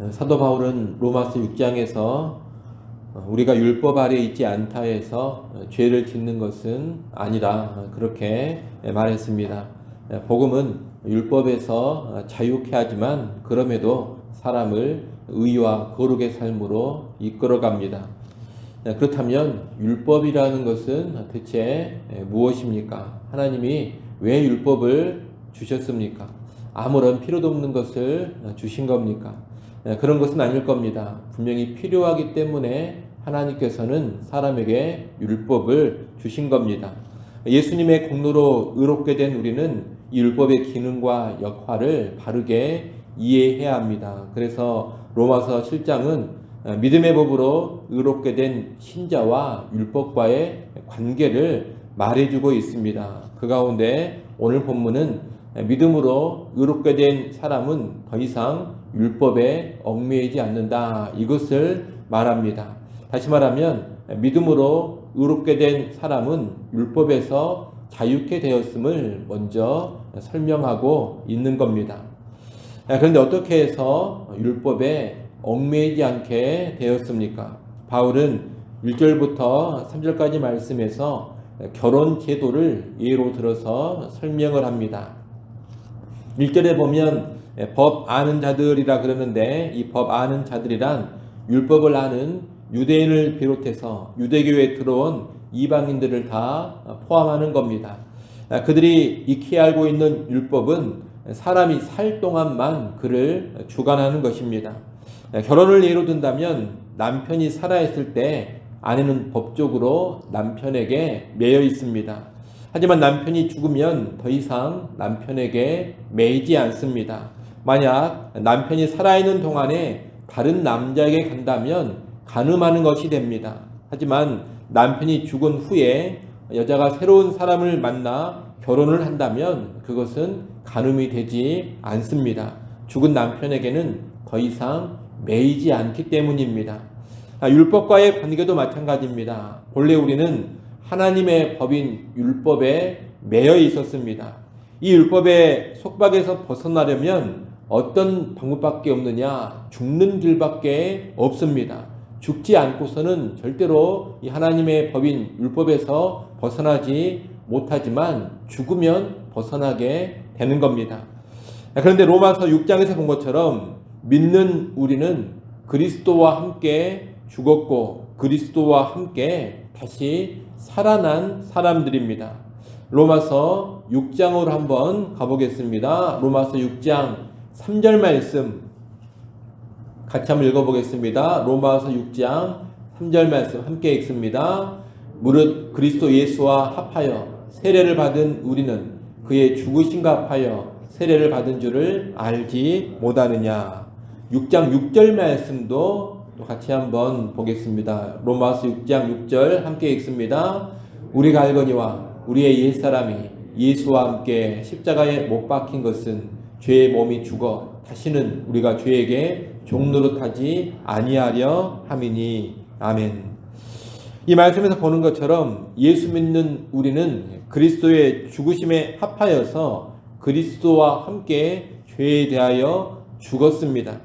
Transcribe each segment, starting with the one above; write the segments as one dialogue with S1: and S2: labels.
S1: 사도 바울은 로마서 6장에서 우리가 율법 아래 있지 않다 해서 죄를 짓는 것은 아니라 그렇게 말했습니다. 복음은 율법에서 자유케 하지만 그럼에도 사람을 의와 거룩의 삶으로 이끌어갑니다. 그렇다면 율법이라는 것은 대체 무엇입니까? 하나님이 왜 율법을 주셨습니까? 아무런 필요도 없는 것을 주신 겁니까? 그런 것은 아닐 겁니다. 분명히 필요하기 때문에 하나님께서는 사람에게 율법을 주신 겁니다. 예수님의 공로로 의롭게 된 우리는 이 율법의 기능과 역할을 바르게 이해해야 합니다. 그래서 로마서 7장은 믿음의 법으로 의롭게 된 신자와 율법과의 관계를 말해주고 있습니다. 그 가운데 오늘 본문은 믿음으로 의롭게 된 사람은 더 이상 율법에 얽매이지 않는다, 이것을 말합니다. 다시 말하면 믿음으로 의롭게 된 사람은 율법에서 자유케 되었음을 먼저 설명하고 있는 겁니다. 그런데 어떻게 해서 율법에 얽매이지 않게 되었습니까? 바울은 1절부터 3절까지 말씀에서 결혼 제도를 예로 들어서 설명을 합니다. 1절에 보면 법 아는 자들이라 그러는데, 이 법 아는 자들이란 율법을 아는 유대인을 비롯해서 유대교에 들어온 이방인들을 다 포함하는 겁니다. 그들이 익히 알고 있는 율법은 사람이 살 동안만 그를 주관하는 것입니다. 결혼을 예로 든다면 남편이 살아있을 때 아내는 법적으로 남편에게 매여 있습니다. 하지만 남편이 죽으면 더 이상 남편에게 매이지 않습니다. 만약 남편이 살아있는 동안에 다른 남자에게 간다면 간음하는 것이 됩니다. 하지만 남편이 죽은 후에 여자가 새로운 사람을 만나 결혼을 한다면 그것은 간음이 되지 않습니다. 죽은 남편에게는 더 이상 매이지 않기 때문입니다. 율법과의 관계도 마찬가지입니다. 본래 우리는 하나님의 법인 율법에 매여 있었습니다. 이 율법의 속박에서 벗어나려면 어떤 방법밖에 없느냐? 죽는 길밖에 없습니다. 죽지 않고서는 절대로 이 하나님의 법인 율법에서 벗어나지 못하지만 죽으면 벗어나게 되는 겁니다. 그런데 로마서 6장에서 본 것처럼 믿는 우리는 그리스도와 함께 죽었고 그리스도와 함께 다시 살아난 사람들입니다. 로마서 6장으로 한번 가보겠습니다. 로마서 6장 3절 말씀 같이 한번 읽어보겠습니다. 로마서 6장 3절 말씀 함께 읽습니다. 무릇 그리스도 예수와 합하여 세례를 받은 우리는 그의 죽으심과 합하여 세례를 받은 줄을 알지 못하느냐. 6장 6절 말씀도 또 같이 한번 보겠습니다. 로마서 6장 6절 함께 읽습니다. 우리가 알거니와 우리의 옛사람이 예수와 함께 십자가에 못 박힌 것은 죄의 몸이 죽어 다시는 우리가 죄에게 종노릇하지 아니하려 함이니. 아멘. 이 말씀에서 보는 것처럼 예수 믿는 우리는 그리스도의 죽으심에 합하여서 그리스도와 함께 죄에 대하여 죽었습니다.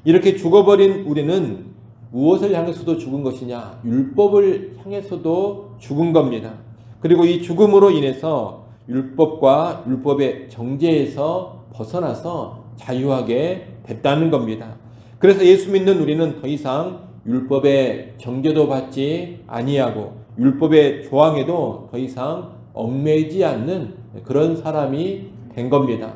S1: 이렇게 죽어버린 우리는 무엇을 향해서도 죽은 것이냐? 율법을 향해서도 죽은 겁니다. 그리고 이 죽음으로 인해서 율법과 율법의 정죄에서 벗어나서 자유하게 됐다는 겁니다. 그래서 예수 믿는 우리는 더 이상 율법의 정죄도 받지 아니하고 율법의 조항에도 더 이상 얽매이지 않는 그런 사람이 된 겁니다.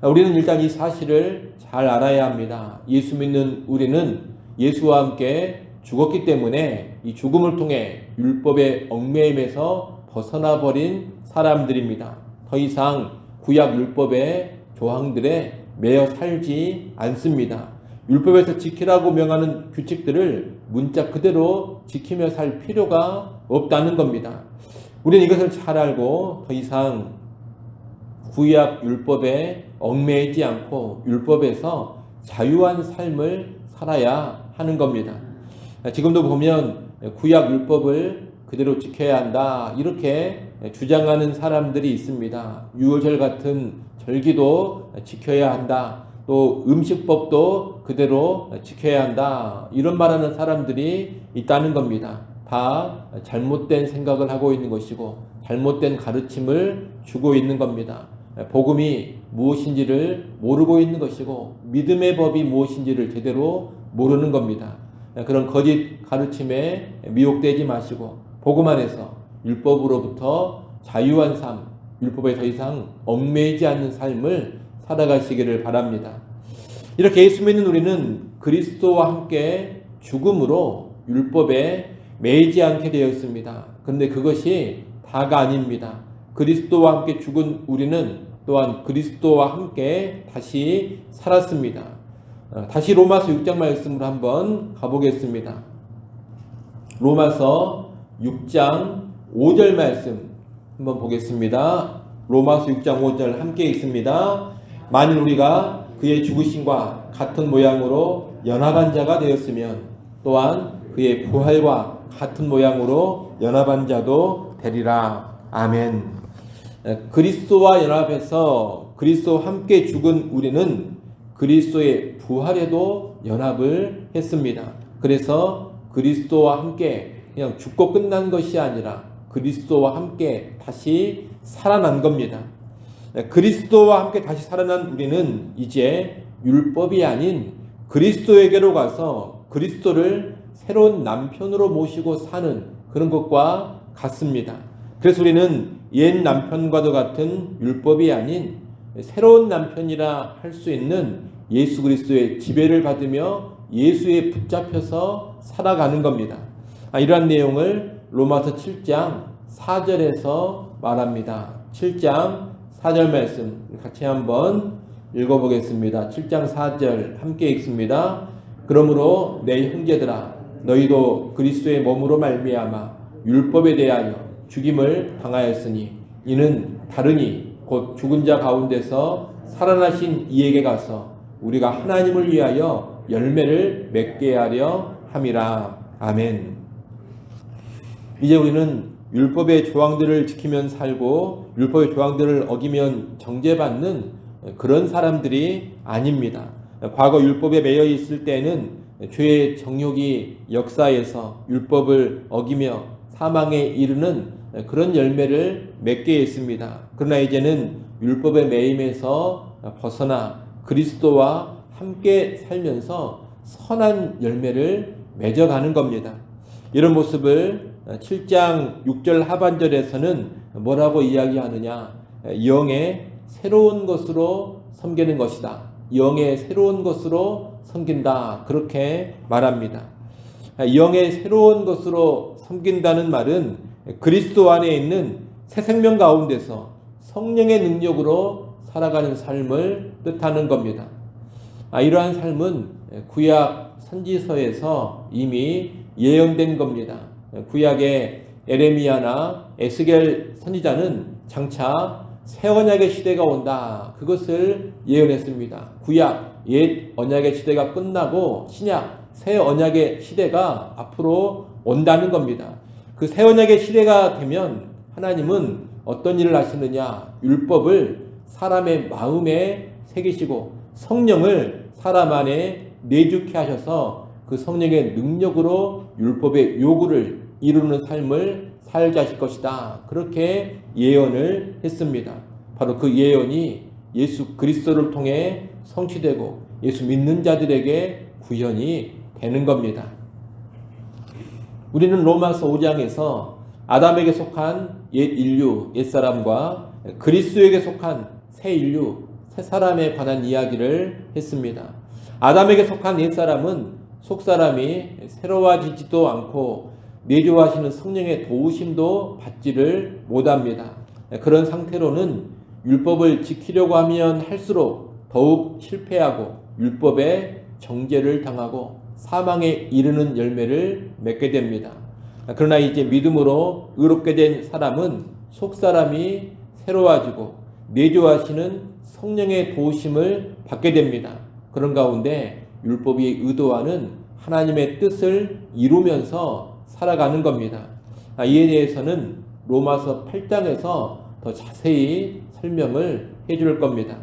S1: 우리는 일단 이 사실을 잘 알아야 합니다. 예수 믿는 우리는 예수와 함께 죽었기 때문에 이 죽음을 통해 율법의 얽매임에서 벗어나 버린 사람들입니다. 더 이상 구약 율법의 조항들에 매여 살지 않습니다. 율법에서 지키라고 명하는 규칙들을 문자 그대로 지키며 살 필요가 없다는 겁니다. 우리는 이것을 잘 알고 더 이상 구약 율법에 얽매이지 않고 율법에서 자유한 삶을 살아야 하는 겁니다. 지금도 보면 구약 율법을 그대로 지켜야 한다, 이렇게 주장하는 사람들이 있습니다. 유월절 같은 절기도 지켜야 한다. 또 음식법도 그대로 지켜야 한다. 이런 말하는 사람들이 있다는 겁니다. 다 잘못된 생각을 하고 있는 것이고 잘못된 가르침을 주고 있는 겁니다. 복음이 무엇인지를 모르고 있는 것이고 믿음의 법이 무엇인지를 제대로 모르는 겁니다. 그런 거짓 가르침에 미혹되지 마시고 복음 안에서 율법으로부터 자유한 삶, 율법에 더 이상 얽매이지 않는 삶을 살아가시기를 바랍니다. 이렇게 예수 믿는 우리는 그리스도와 함께 죽음으로 율법에 매이지 않게 되었습니다. 그런데 그것이 다가 아닙니다. 그리스도와 함께 죽은 우리는 또한 그리스도와 함께 다시 살았습니다. 다시 로마서 6장 말씀으로 한번 가보겠습니다. 로마서 6장 5절 말씀 한번 보겠습니다. 로마서 6장 5절 함께 읽습니다. 만일 우리가 그의 죽으심과 같은 모양으로 연합한 자가 되었으면 또한 그의 부활과 같은 모양으로 연합한 자도 되리라. 아멘. 그리스도와 연합해서 그리스도와 함께 죽은 우리는 그리스도의 부활에도 연합을 했습니다. 그래서 그리스도와 함께 그냥 죽고 끝난 것이 아니라 그리스도와 함께 다시 살아난 겁니다. 그리스도와 함께 다시 살아난 우리는 이제 율법이 아닌 그리스도에게로 가서 그리스도를 새로운 남편으로 모시고 사는 그런 것과 같습니다. 그래서 우리는 옛 남편과도 같은 율법이 아닌 새로운 남편이라 할 수 있는 예수 그리스도의 지배를 받으며 예수에 붙잡혀서 살아가는 겁니다. 이러한 내용을 로마서 7장 4절에서 말합니다. 7장 4절 말씀 같이 한번 읽어보겠습니다. 7장 4절 함께 읽습니다. 그러므로 내 형제들아 너희도 그리스도의 몸으로 말미암아 율법에 대하여 죽임을 당하였으니 이는 다르니 곧 죽은 자 가운데서 살아나신 이에게 가서 우리가 하나님을 위하여 열매를 맺게 하려 함이라. 아멘. 이제 우리는 율법의 조항들을 지키면 살고 율법의 조항들을 어기면 정죄받는 그런 사람들이 아닙니다. 과거 율법에 매여 있을 때는 죄의 정욕이 역사에서 율법을 어기며 사망에 이르는 그런 열매를 맺게 했습니다. 그러나 이제는 율법의 매임에서 벗어나 그리스도와 함께 살면서 선한 열매를 맺어가는 겁니다. 이런 모습을 7장 6절 하반절에서는 뭐라고 이야기하느냐? 영의 새로운 것으로 섬기는 것이다. 영의 새로운 것으로 섬긴다. 그렇게 말합니다. 영의 새로운 것으로 섬긴다는 말은 그리스도 안에 있는 새 생명 가운데서 성령의 능력으로 살아가는 삶을 뜻하는 겁니다. 이러한 삶은 구약 선지서에서 이미 예언된 겁니다. 구약의 에레미야나 에스겔 선지자는 장차 새 언약의 시대가 온다. 그것을 예언했습니다. 구약 옛 언약의 시대가 끝나고 신약 새 언약의 시대가 앞으로 온다는 겁니다. 그 새 언약의 시대가 되면 하나님은 어떤 일을 하시느냐? 율법을 사람의 마음에 새기시고 성령을 사람 안에 내주케 하셔서 그 성령의 능력으로 율법의 요구를 이루는 삶을 살게 하실 것이다. 그렇게 예언을 했습니다. 바로 그 예언이 예수 그리스도를 통해 성취되고 예수 믿는 자들에게 구현이 되는 겁니다. 우리는 로마서 5장에서 아담에게 속한 옛 인류, 옛사람과 그리스도에게 속한 새 인류, 새 사람에 관한 이야기를 했습니다. 아담에게 속한 옛사람은 속사람이 새로워지지도 않고 내조하시는 성령의 도우심도 받지를 못합니다. 그런 상태로는 율법을 지키려고 하면 할수록 더욱 실패하고 율법에 정죄를 당하고 사망에 이르는 열매를 맺게 됩니다. 그러나 이제 믿음으로 의롭게 된 사람은 속사람이 새로워지고 내조하시는 성령의 도우심을 받게 됩니다. 그런 가운데 율법이 의도하는 하나님의 뜻을 이루면서 살아가는 겁니다. 이에 대해서는 로마서 8장에서 더 자세히 설명을 해줄 겁니다.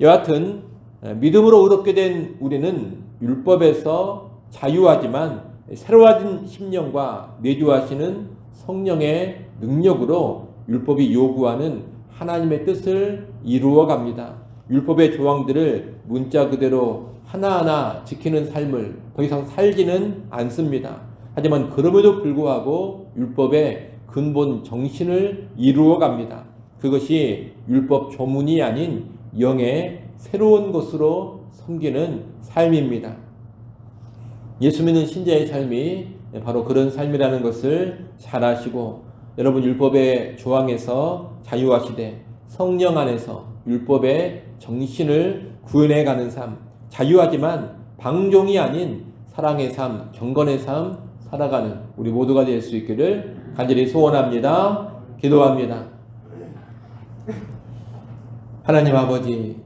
S1: 여하튼 믿음으로 의롭게 된 우리는 율법에서 자유하지만 새로워진 심령과 내주하시는 성령의 능력으로 율법이 요구하는 하나님의 뜻을 이루어 갑니다. 율법의 조항들을 문자 그대로 하나하나 지키는 삶을 더 이상 살지는 않습니다. 하지만 그럼에도 불구하고 율법의 근본 정신을 이루어 갑니다. 그것이 율법 조문이 아닌 영의 새로운 것으로 섬기는 삶입니다. 예수 믿는 신자의 삶이 바로 그런 삶이라는 것을 잘 아시고, 여러분 율법의 조항에서 자유하시되 성령 안에서 율법의 정신을 구현해가는 삶, 자유하지만 방종이 아닌 사랑의 삶, 경건의 삶 살아가는 우리 모두가 될 수 있기를 간절히 소원합니다. 기도합니다. 하나님 아버지,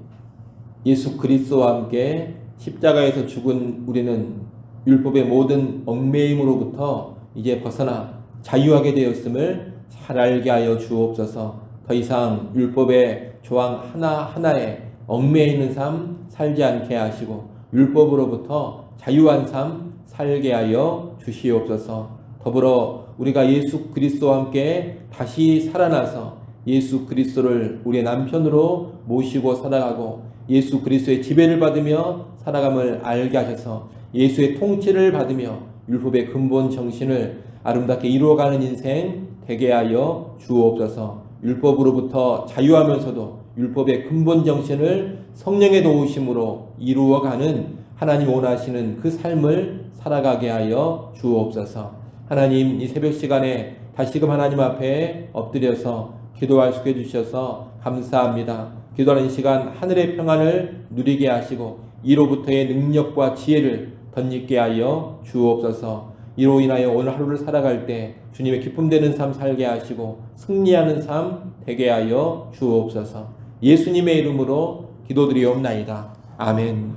S1: 예수 그리스도와 함께 십자가에서 죽은 우리는 율법의 모든 얽매임으로부터 이제 벗어나 자유하게 되었음을 잘 알게 하여 주옵소서. 더 이상 율법의 조항 하나하나에 얽매여 있는 삶 살지 않게 하시고 율법으로부터 자유한 삶 살게 하여 주시옵소서. 더불어 우리가 예수 그리스도와 함께 다시 살아나서 예수 그리스도를 우리의 남편으로 모시고 살아가고 예수 그리스도의 지배를 받으며 살아감을 알게 하셔서 예수의 통치를 받으며 율법의 근본 정신을 아름답게 이루어가는 인생 되게 하여 주옵소서. 율법으로부터 자유하면서도 율법의 근본 정신을 성령의 도우심으로 이루어가는 하나님 원하시는 그 삶을 살아가게 하여 주옵소서. 하나님, 이 새벽 시간에 다시금 하나님 앞에 엎드려서 기도할 수 있게 해주셔서 감사합니다. 기도하는 시간 하늘의 평안을 누리게 하시고 이로부터의 능력과 지혜를 덧입게 하여 주옵소서. 이로 인하여 오늘 하루를 살아갈 때 주님의 기쁨 되는 삶 살게 하시고 승리하는 삶 되게 하여 주옵소서. 예수님의 이름으로 기도드리옵나이다. 아멘.